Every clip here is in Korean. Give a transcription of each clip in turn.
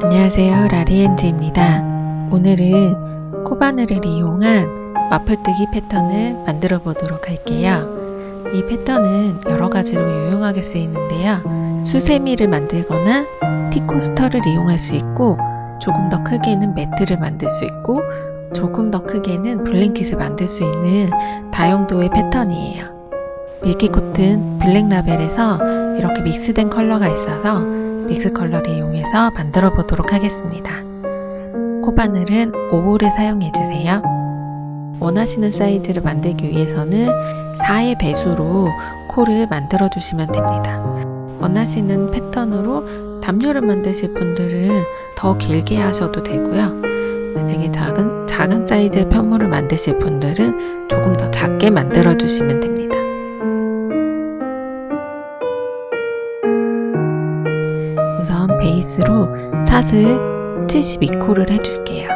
안녕하세요, 라리엔즈입니다. 오늘은 코바늘을 이용한 마플뜨기 패턴을 만들어 보도록 할게요. 이 패턴은 여러 가지로 유용하게 쓰이는데요. 수세미를 만들거나 티코스터를 이용할 수 있고, 조금 더 크게는 매트를 만들 수 있고, 조금 더 크게는 블랭킷을 만들 수 있는 다용도의 패턴이에요. 밀키코튼 블랙라벨에서 이렇게 믹스된 컬러가 있어서 믹스 컬러를 이용해서 만들어 보도록 하겠습니다. 코바늘은 오볼을 사용해 주세요. 원하시는 사이즈를 만들기 위해서는 4의 배수로 코를 만들어 주시면 됩니다. 원하시는 패턴으로 담요를 만드실 분들은 더 길게 하셔도 되고요. 만약에 작은 사이즈의 편물을 만드실 분들은 조금 더 작게 만들어 주시면 됩니다. 우선 베이스로 사슬 72코를 해줄게요.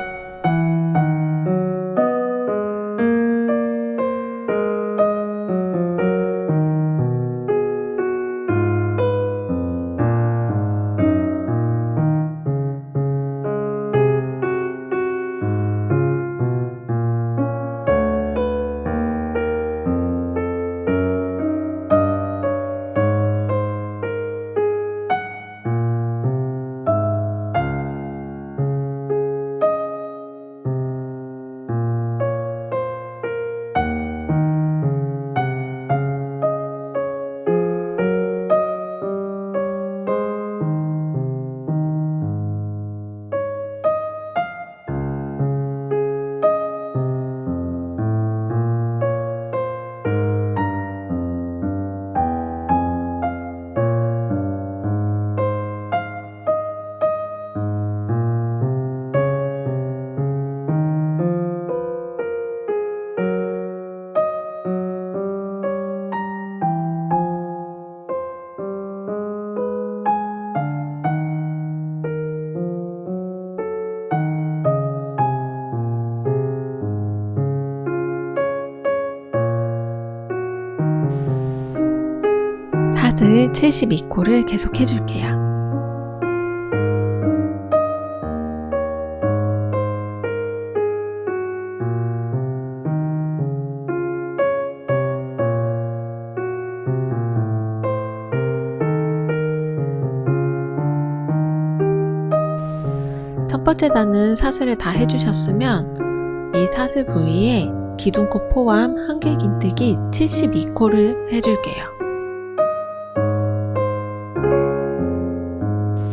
사슬 72코를 계속 해줄게요. 첫 번째 단은 사슬을 다 해주셨으면 이 사슬 부위에 기둥코 포함 한길긴뜨기 72코를 해줄게요.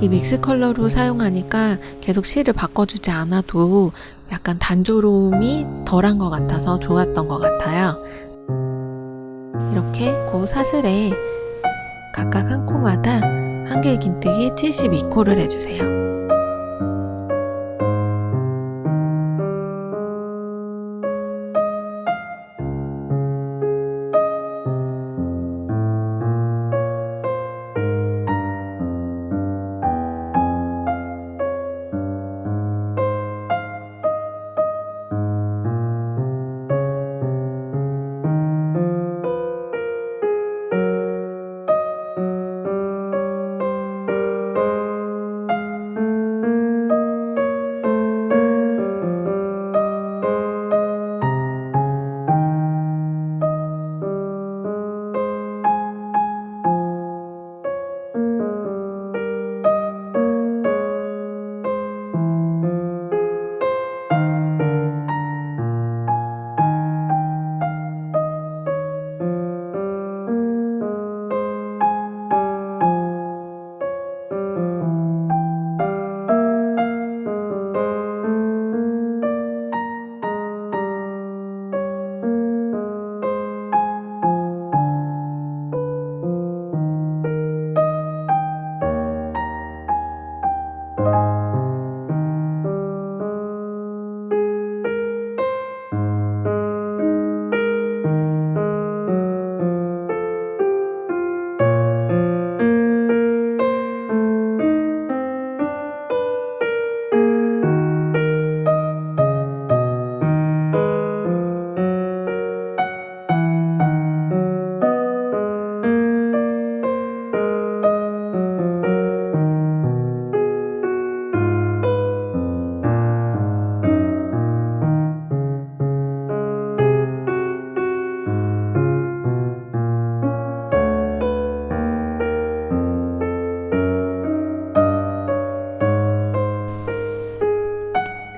이 믹스 컬러로 사용하니까 계속 실을 바꿔주지 않아도 약간 단조로움이 덜한 것 같아서 좋았던 것 같아요. 이렇게 그 사슬에 각각 한 코마다 한길긴뜨기 72코를 해주세요.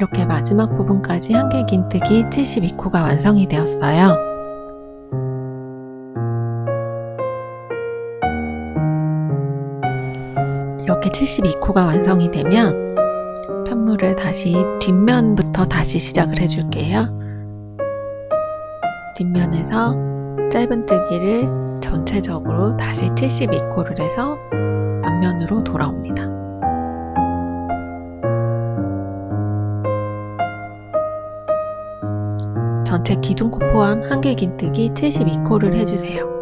이렇게 마지막 부분까지 한길긴뜨기 72코가 완성이 되었어요. 이렇게 72코가 완성이 되면 편물을 다시 뒷면부터 다시 시작을 해줄게요. 뒷면에서 짧은뜨기를 전체적으로 다시 72코를 해서 앞면으로 돌아옵니다. 전체 기둥코 포함 한길긴뜨기 72코를 해주세요.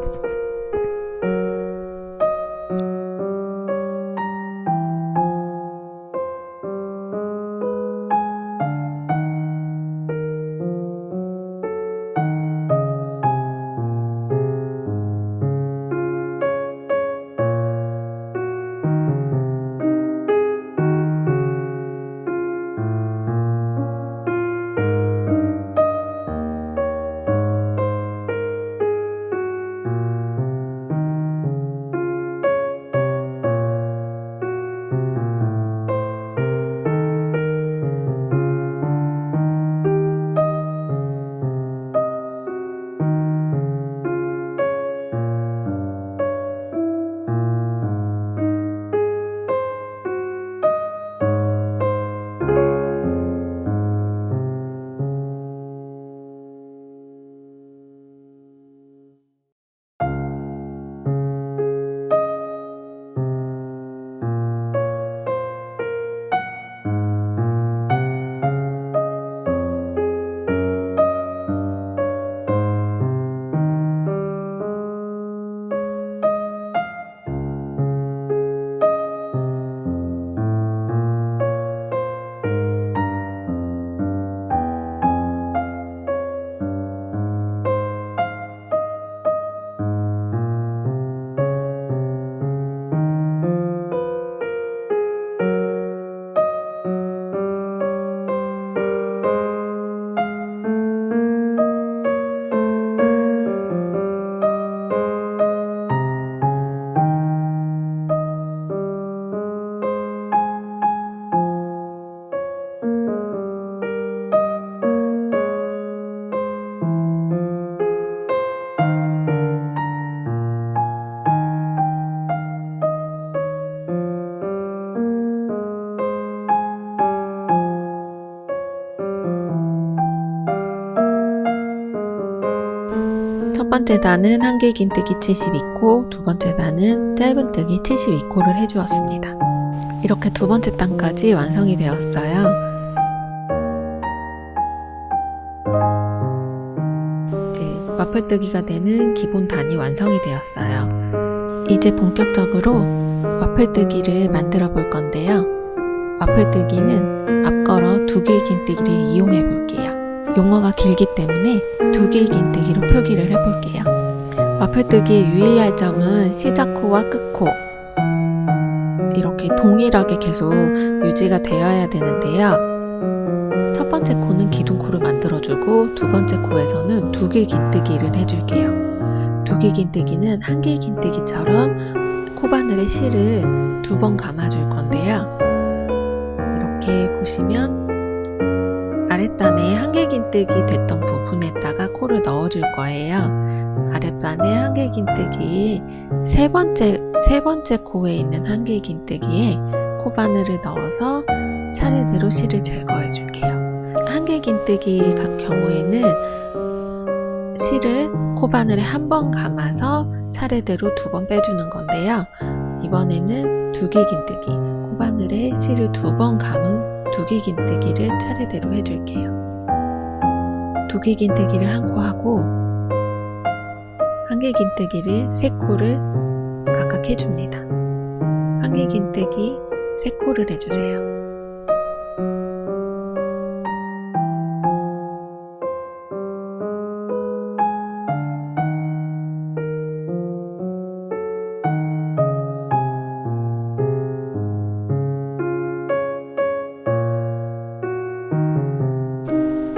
첫 번째 단은 한길긴뜨기 72코, 두 번째 단은 짧은뜨기 72코를 해주었습니다. 이렇게 두 번째 단까지 완성이 되었어요. 이제 와플뜨기가 되는 기본 단이 완성이 되었어요. 이제 본격적으로 와플뜨기를 만들어 볼 건데요. 와플뜨기는 앞걸어 두길긴뜨기를 이용해 볼게요. 용어가 길기 때문에 두길긴뜨기로 표기를 해볼게요. 와플뜨기에 유의할 점은 시작코와 끝코 이렇게 동일하게 계속 유지가 되어야 되는데요. 첫 번째 코는 기둥코를 만들어주고 두 번째 코에서는 두길긴뜨기를 해줄게요. 두길긴뜨기는 한길긴뜨기처럼 코바늘에 실을 두 번 감아줄 건데요. 이렇게 보시면 아랫단에 한길긴뜨기 됐던 부분에다가 코를 넣어줄 거예요. 아랫단에 한길긴뜨기 세 번째 코에 있는 한길긴뜨기에 코바늘을 넣어서 차례대로 실을 제거해 줄게요. 한길긴뜨기 경우에는 실을 코바늘에 한 번 감아서 차례대로 두 번 빼주는 건데요. 이번에는 두길긴뜨기 코바늘에 실을 두 번 감은 두길긴뜨기를 차례대로 해줄게요. 두길긴뜨기를 한 코 하고 한길긴뜨기를 세 코를 각각 해줍니다. 한길긴뜨기 세 코를 해주세요.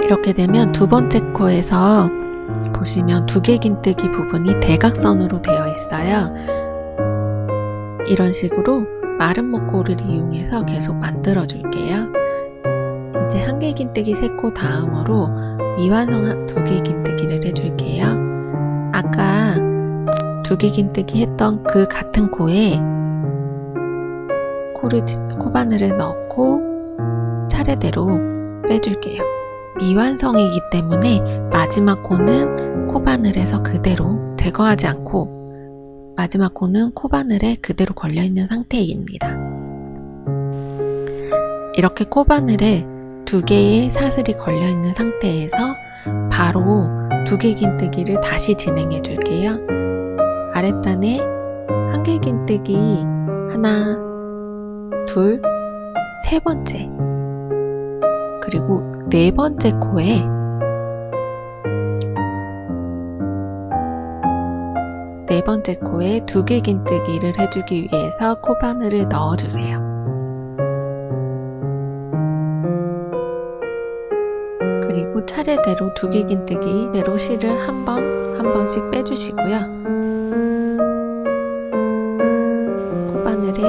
이렇게 되면 두 번째 코에서 보시면 두길긴뜨기 부분이 대각선으로 되어 있어요. 이런 식으로 마른 목골을 이용해서 계속 만들어 줄게요. 이제 한길긴뜨기 3코 다음으로 미완성 2길긴뜨기를 해줄게요. 아까 2길긴뜨기 했던 그 같은 코에 코바늘을 넣고 차례대로 빼줄게요. 미완성이기 때문에 마지막 코는 코바늘에서 그대로 제거하지 않고 마지막 코는 코바늘에 그대로 걸려있는 상태입니다. 이렇게 코바늘에 2개의 사슬이 걸려있는 상태에서 바로 2길긴뜨기를 다시 진행해 줄게요. 아랫단에 한길긴뜨기 하나, 둘, 세 번째, 그리고 네 번째 코에 네 번째 코에 2길긴뜨기를 해주기 위해서 코바늘을 넣어주세요. 그리고 차례대로 2길긴뜨기대로 실을 한 번씩 빼주시고요. 코바늘에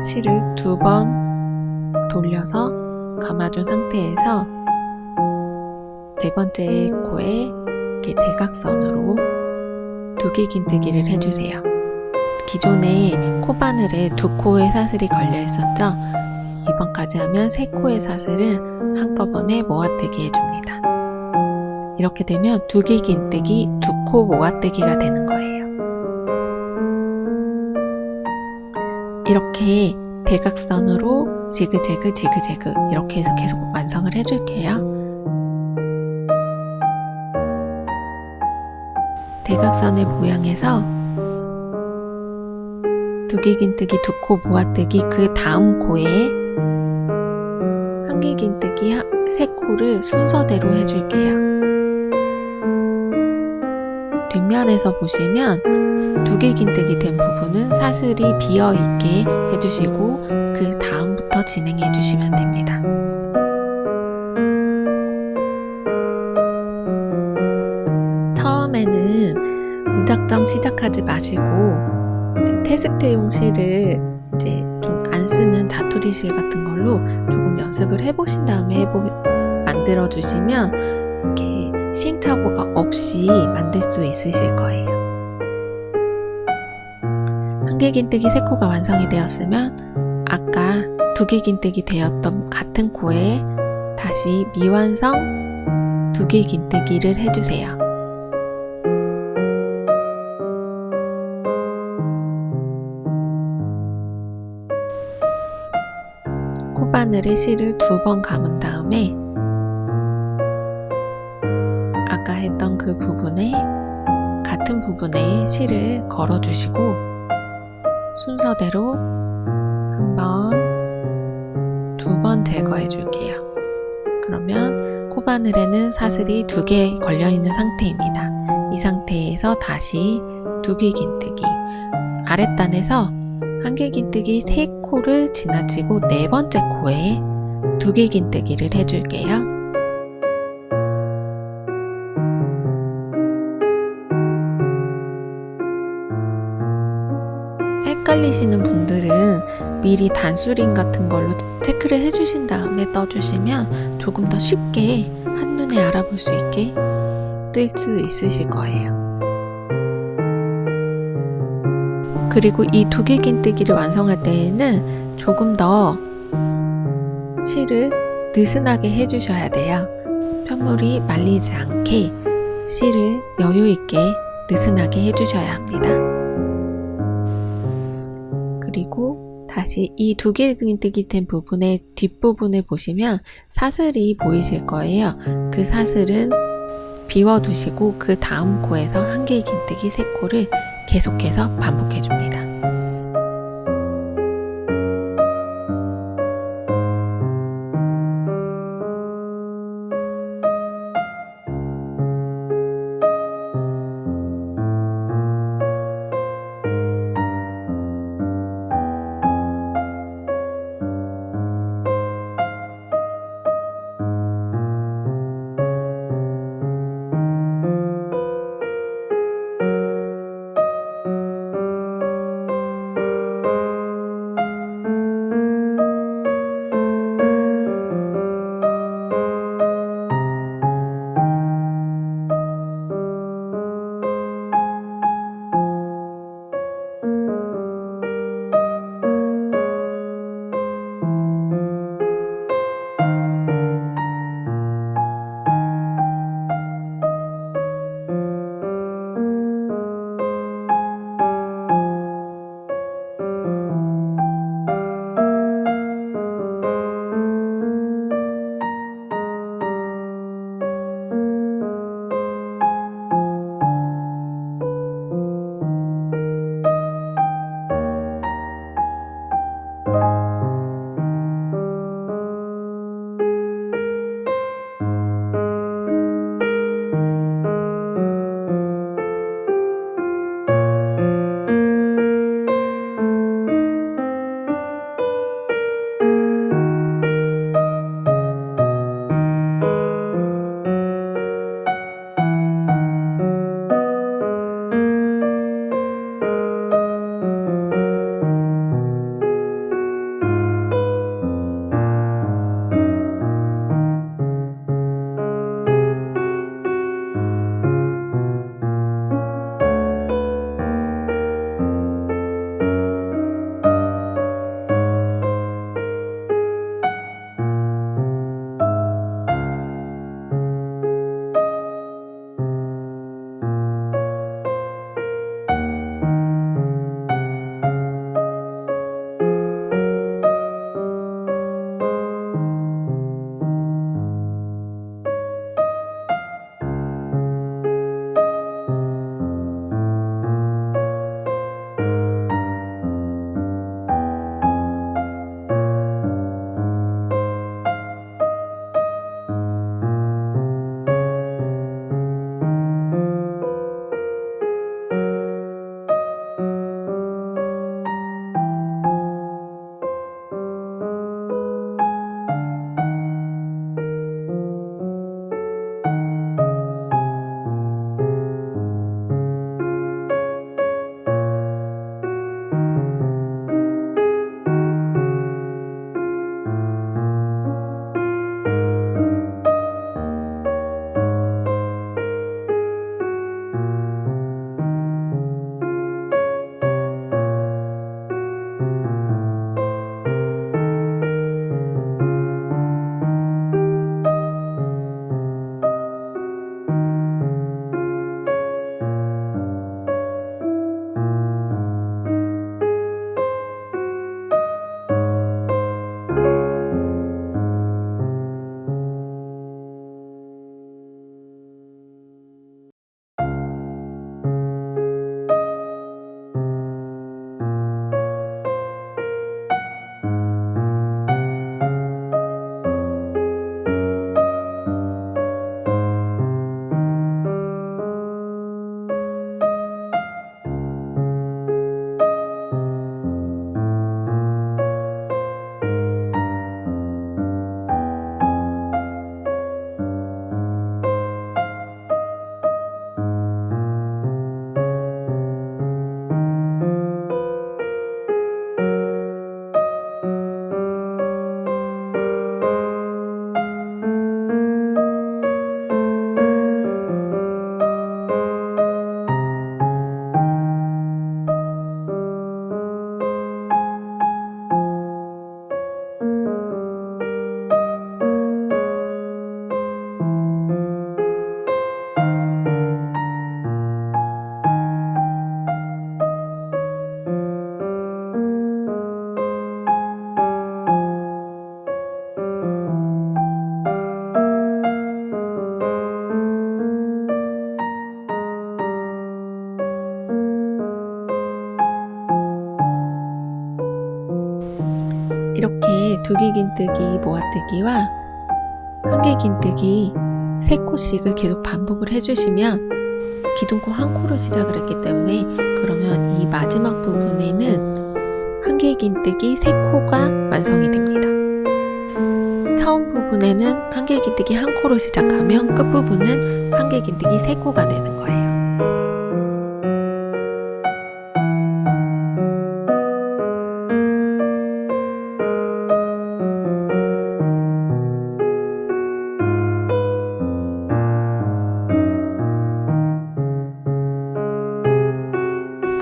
실을 2번 돌려서 감아준 상태에서 네 번째 코에 이렇게 대각선으로 2길긴뜨기를 해주세요. 기존에 코바늘에 2코의 사슬이 걸려 있었죠? 이번까지 하면 3코의 사슬을 한꺼번에 모아뜨기 해줍니다. 이렇게 되면 2길긴뜨기 2코 모아뜨기가 되는 거예요. 이렇게 대각선으로 지그재그 이렇게 해서 계속 완성을 해줄게요. 대각선의 모양에서 2길긴뜨기 2코 모아뜨기 그 다음 코에 한길긴뜨기 3코를 순서대로 해줄게요. 뒷면에서 보시면 2길긴뜨기 된 부분은 사슬이 비어있게 해주시고 그 다음부터 진행해 주시면 됩니다. 처음에는 무작정 시작하지 마시고 이제 테스트용 실을 이제 좀 안 쓰는 자투리 실 같은 걸로 조금 연습을 해보신 다음에 만들어 주시면 이렇게 시행착오가 없이 만들 수 있으실 거예요. 한길긴뜨기 3코가 완성이 되었으면 아까 2길긴뜨기 되었던 같은 코에 다시 미완성 2길긴뜨기를 해주세요. 코바늘에 실을 2번 감은 다음에 아까 했던 그 부분에 같은 부분에 실을 걸어주시고 순서대로 한 번, 2번 제거해 줄게요. 그러면 코바늘에는 사슬이 2개 걸려있는 상태입니다. 이 상태에서 다시 2길긴뜨기 아랫단에서 한길긴뜨기 3코를 지나치고 네 번째 코에 2길긴뜨기를 해줄게요. 헷갈리시는 분들은 미리 단수링 같은 걸로 체크를 해주신 다음에 떠주시면 조금 더 쉽게 한눈에 알아볼 수 있게 뜰 수 있으실 거예요. 그리고 이 2길긴뜨기를 완성할 때에는 조금 더 실을 느슨하게 해주셔야 돼요. 편물이 말리지 않게 실을 여유있게 느슨하게 해주셔야 합니다. 그리고 다시 이 2길긴뜨기 된 부분의 뒷부분을 보시면 사슬이 보이실 거예요. 그 사슬은 비워두시고 그 다음 코에서 한길긴뜨기 3코를 계속해서 반복해 줍니다. 이렇게 두기긴뜨기 모아뜨기와 한길긴뜨기 3코씩을 계속 반복을 해주시면 기둥코 한 코로 시작을 했기 때문에 그러면 이 마지막 부분에는 한길긴뜨기 3코가 완성이 됩니다. 처음 부분에는 한길긴뜨기 한 코로 시작하면 끝부분은 한길긴뜨기 3코가 되는 거예요.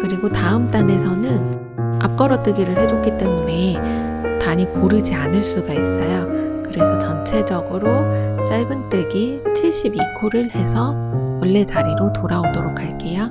그리고 다음 단에서는 앞걸어뜨기를 해줬기 때문에 단이 고르지 않을 수가 있어요. 그래서 전체적으로 짧은뜨기 72코를 해서 원래 자리로 돌아오도록 할게요.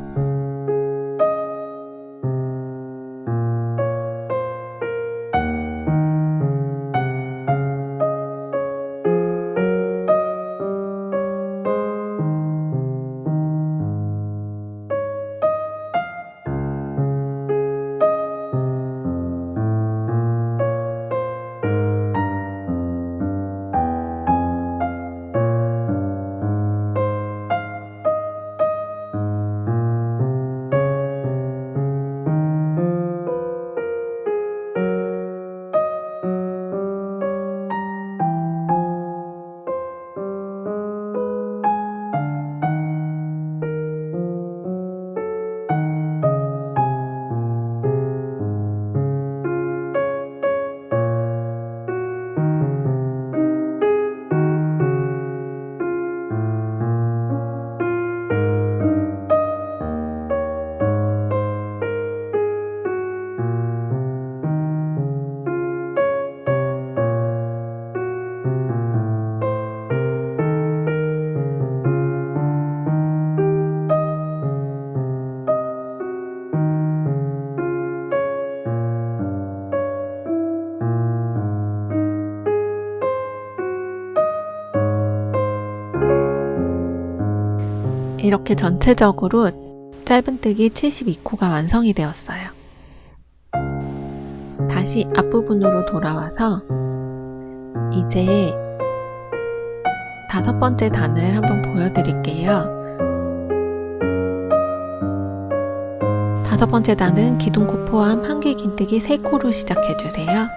이렇게 전체적으로 짧은뜨기 72코가 완성이 되었어요. 다시 앞부분으로 돌아와서 이제 5번째 단을 한번 보여드릴게요. 5번째 단은 기둥코 포함 한길긴뜨기 3코로 시작해주세요.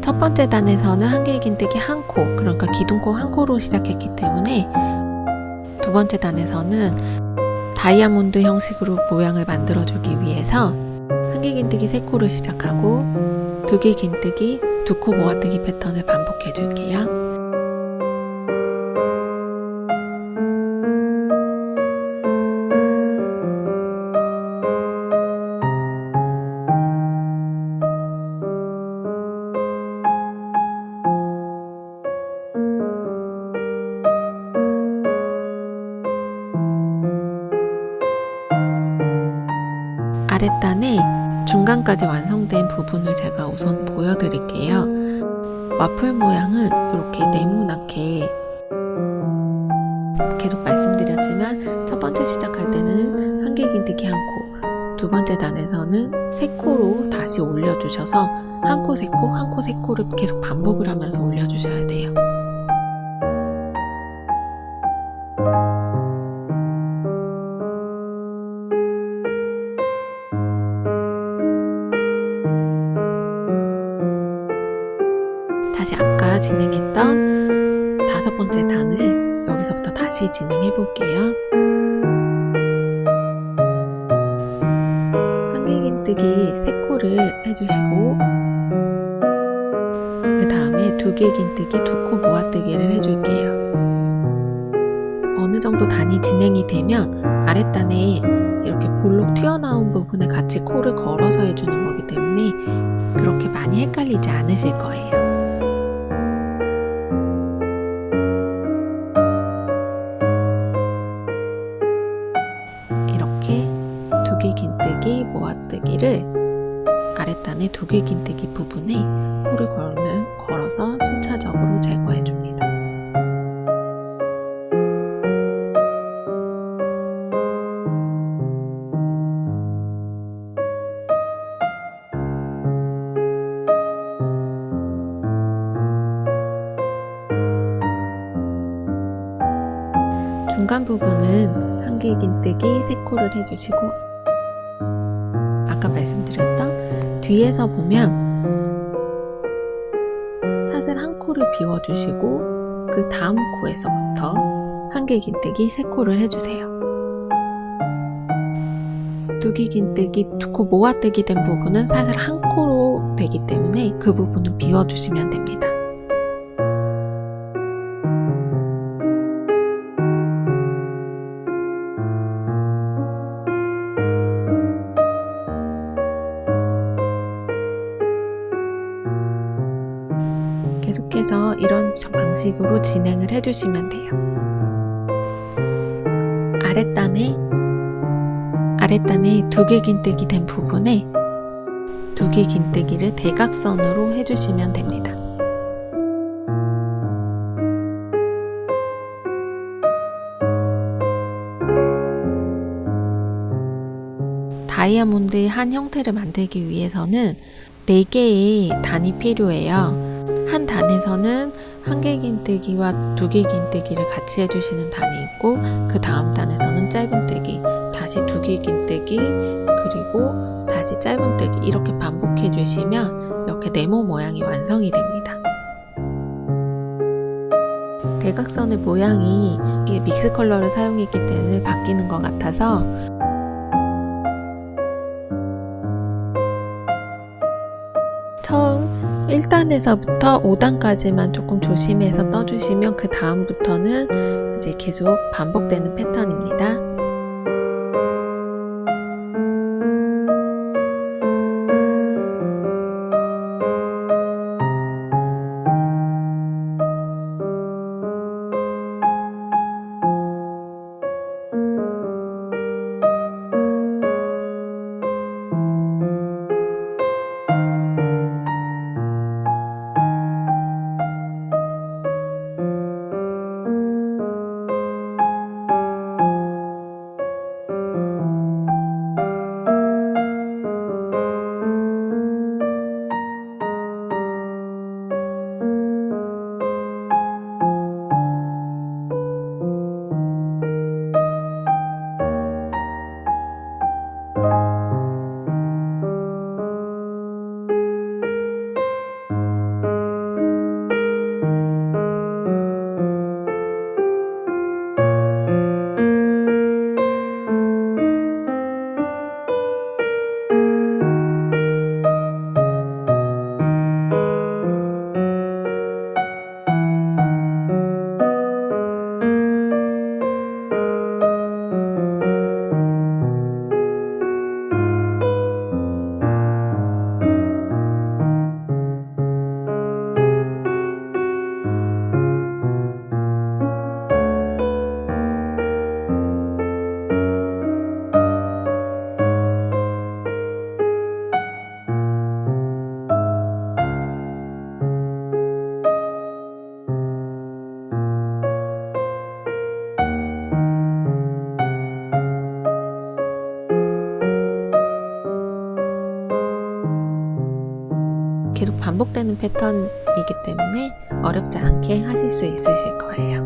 첫 번째 단에서는 한길긴뜨기 1코, 그러니까 기둥코 1코로 시작했기 때문에 두 번째 단에서는 다이아몬드 형식으로 모양을 만들어주기 위해서 한길긴뜨기 3코를 시작하고 두길긴뜨기 2코 모아뜨기 패턴을 반복해 줄게요. 아랫단에 중간까지 완성된 부분을 제가 우선 보여드릴게요. 와플 모양은 이렇게 네모나게 계속 말씀드렸지만 첫 번째 시작할 때는 한길긴뜨기 1코, 두 번째 단에서는 3코로 다시 올려주셔서 1코, 3코, 1코, 3코를 계속 반복을 하면서 올려주셔야 돼요. 다시 아까 진행했던 5번째 단을 여기서부터 다시 진행해 볼게요. 한길긴뜨기 3코를 해주시고 그 다음에 두길긴뜨기 2코 모아뜨기를 해줄게요. 어느 정도 단이 진행이 되면 아랫단에 이렇게 볼록 튀어나온 부분을 같이 코를 걸어서 해주는 거기 때문에 그렇게 많이 헷갈리지 않으실 거예요. 두길긴뜨기 모아뜨기를 아랫단의 두길긴뜨기 부분에 코를 걸어서 순차적으로 제거해 줍니다. 중간 부분은 한길긴뜨기 3코를 해주시고, 아까 말씀드렸던 뒤에서 보면 사슬 1코를 비워주시고 그 다음 코에서부터 한길긴뜨기 3코를 해주세요. 두기긴뜨기 2코 모아뜨기 된 부분은 사슬 1코로 되기 때문에 그 부분은 비워주시면 됩니다. 계속해서 이런 방식으로 진행을 해주시면 돼요. 아랫단에 두기긴뜨기 된 부분에 두기긴뜨기를 대각선으로 해주시면 됩니다. 다이아몬드의 한 형태를 만들기 위해서는 4개의 단이 필요해요. 한 단에서는 한길긴뜨기와 두기긴뜨기를 같이 해주시는 단이 있고, 그 다음 단에서는 짧은뜨기, 다시 두기긴뜨기, 그리고 다시 짧은뜨기, 이렇게 반복해 주시면 이렇게 네모 모양이 완성이 됩니다. 대각선의 모양이 믹스 컬러를 사용했기 때문에 바뀌는 것 같아서 처음 1단에서부터 5단까지만 조금 조심해서 떠주시면 그 다음부터는 이제 계속 반복되는 패턴입니다. 계속 반복되는 패턴이기 때문에 어렵지 않게 하실 수 있으실 거예요.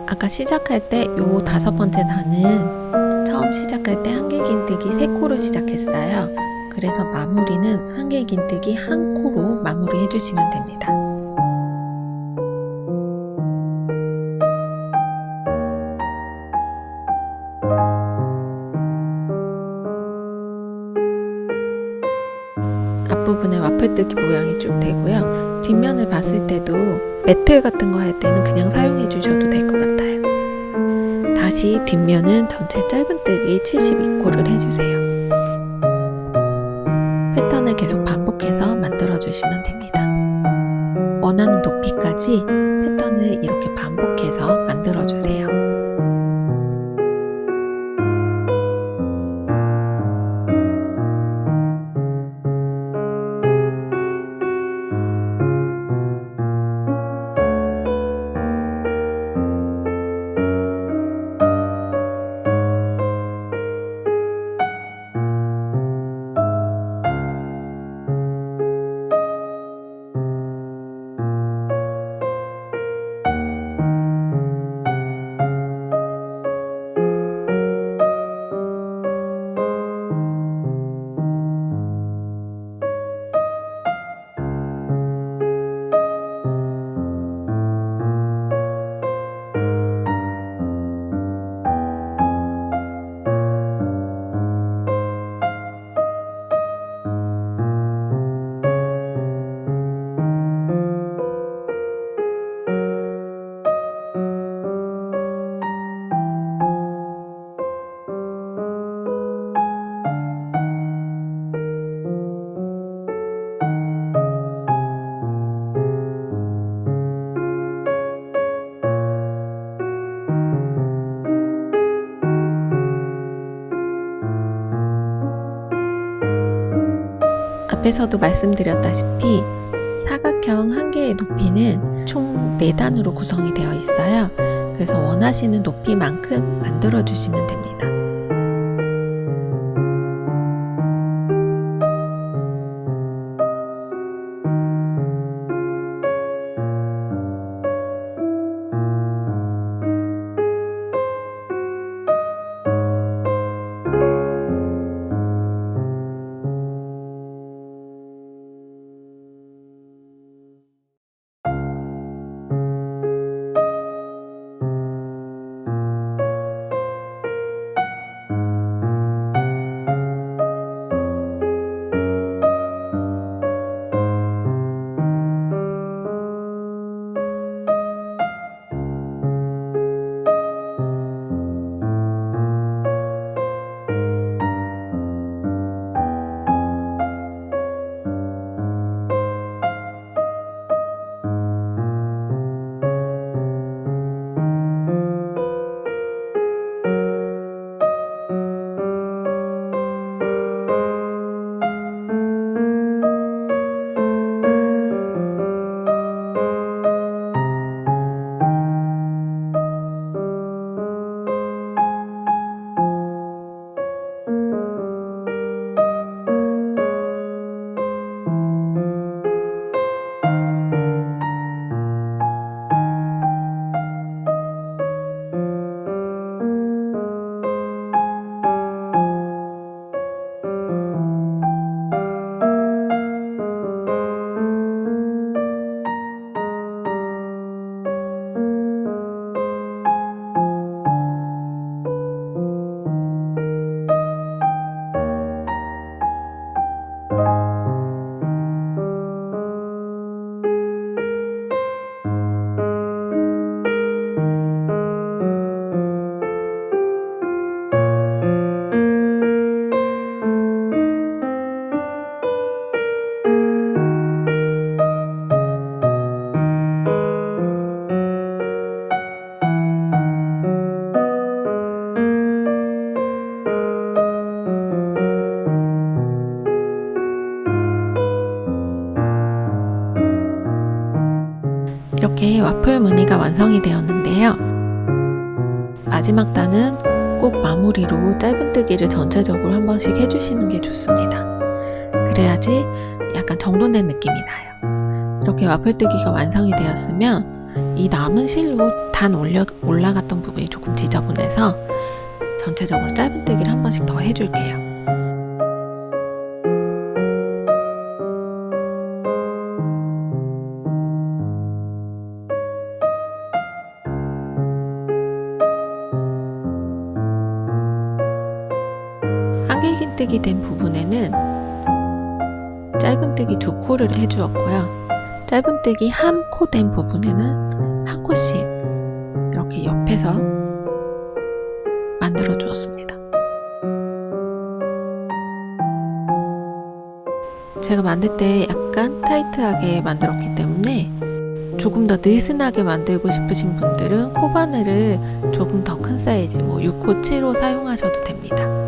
아까 시작할 때 요 5번째 단은 처음 시작할 때 한길긴뜨기 3코로 시작했어요. 그래서 마무리는 한길긴뜨기 1코로 마무리 해주시면 됩니다. 앞부분에 와플뜨기 모양이 쭉 되고요. 뒷면을 봤을 때도 매트 같은 거 할 때는 그냥 사용해 주셔도 될 것 같아요. 다시 뒷면은 전체 짧은뜨기 72코를 해주세요. 패턴을 계속 반복해서 만들어 주시면 됩니다. 원하는 높이까지 패턴을 이렇게 반복해서 만들어 주세요. 앞에서도 말씀드렸다시피 사각형 한 개의 높이는 총 4단으로 구성이 되어 있어요. 그래서 원하시는 높이만큼 만들어 주시면 됩니다. 이렇게 와플 무늬가 완성이 되었는데요. 마지막 단은 꼭 마무리로 짧은뜨기를 전체적으로 한 번씩 해주시는 게 좋습니다. 그래야지 약간 정돈된 느낌이 나요. 이렇게 와플뜨기가 완성이 되었으면 이 남은 실로 단 올라갔던 부분이 조금 지저분해서 전체적으로 짧은뜨기를 한 번씩 더 해줄게요. 한길긴뜨기 된 부분에는 짧은뜨기 2코를 해주었고요. 짧은뜨기 1코 된 부분에는 1코씩 이렇게 옆에서 만들어 주었습니다. 제가 만들 때 약간 타이트하게 만들었기 때문에 조금 더 느슨하게 만들고 싶으신 분들은 코바늘을 조금 더 큰 사이즈 6호, 7호 사용하셔도 됩니다.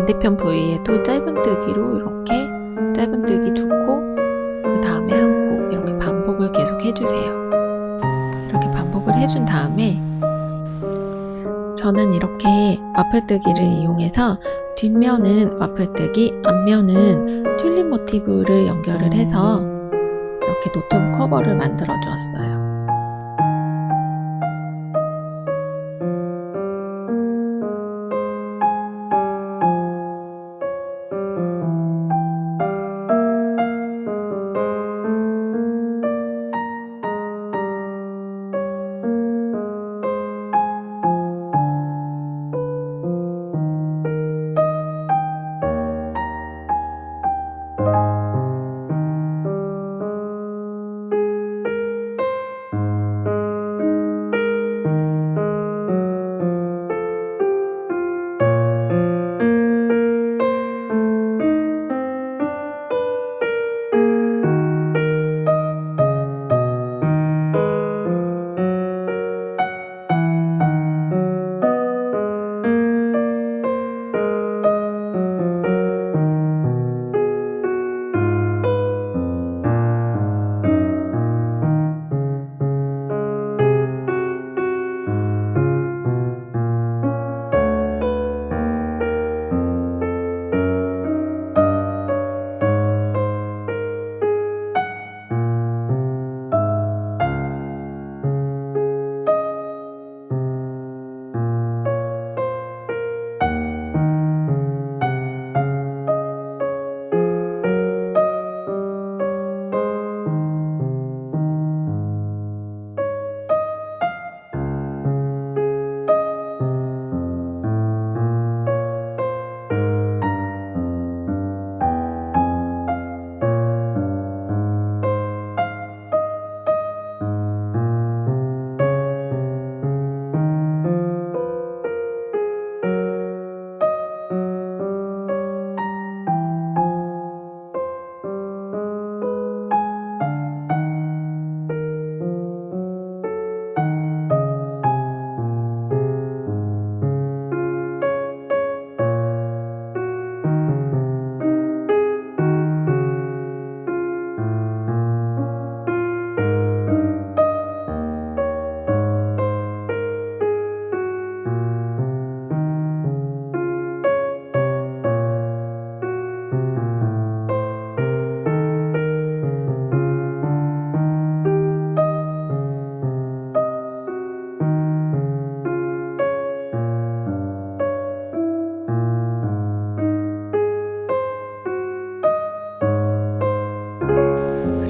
반대편 부위에도 짧은뜨기로 이렇게 짧은뜨기 2코, 그 다음에 1코 이렇게 반복을 계속 해주세요. 이렇게 반복을 해준 다음에 저는 이렇게 와플뜨기를 이용해서 뒷면은 와플뜨기, 앞면은 튤립 모티브를 연결을 해서 이렇게 노트북 커버를 만들어 주었어요.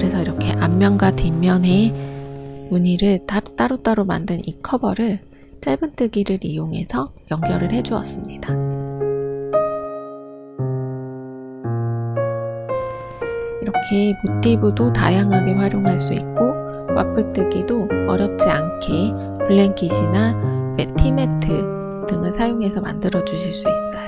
그래서 이렇게 앞면과 뒷면에 무늬를 따로따로 만든 이 커버를 짧은뜨기를 이용해서 연결을 해 주었습니다. 이렇게 모티브도 다양하게 활용할 수 있고 와플뜨기도 어렵지 않게 블랭킷이나 티매트 등을 사용해서 만들어 주실 수 있어요.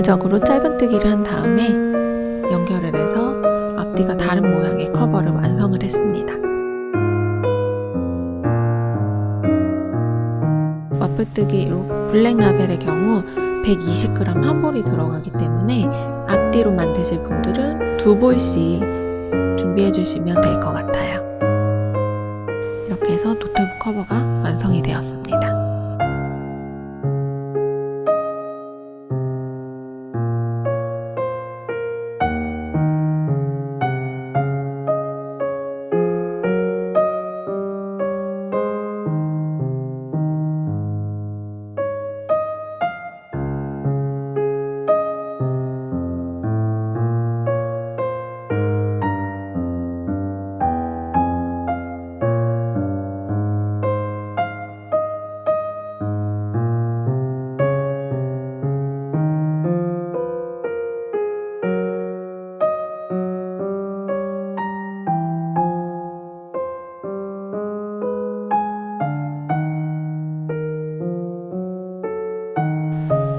자체적으로 짧은뜨기를 한 다음에 연결을 해서 앞뒤가 다른 모양의 커버를 완성을 했습니다. 마플뜨기 블랙 라벨의 경우 120g 한 볼이 들어가기 때문에 앞뒤로 만드실 분들은 2볼씩 준비해 주시면 될 것 같아요. 이렇게 해서 노트북 커버가 완성이 되었습니다.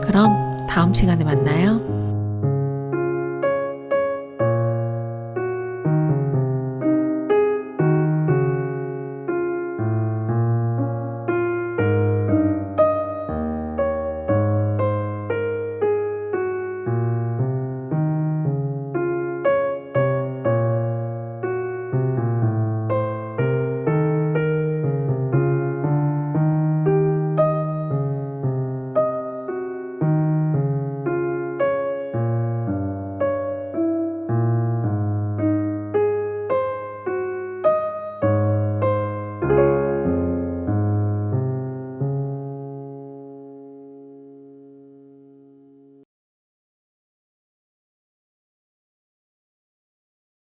그럼 다음 시간에 만나요.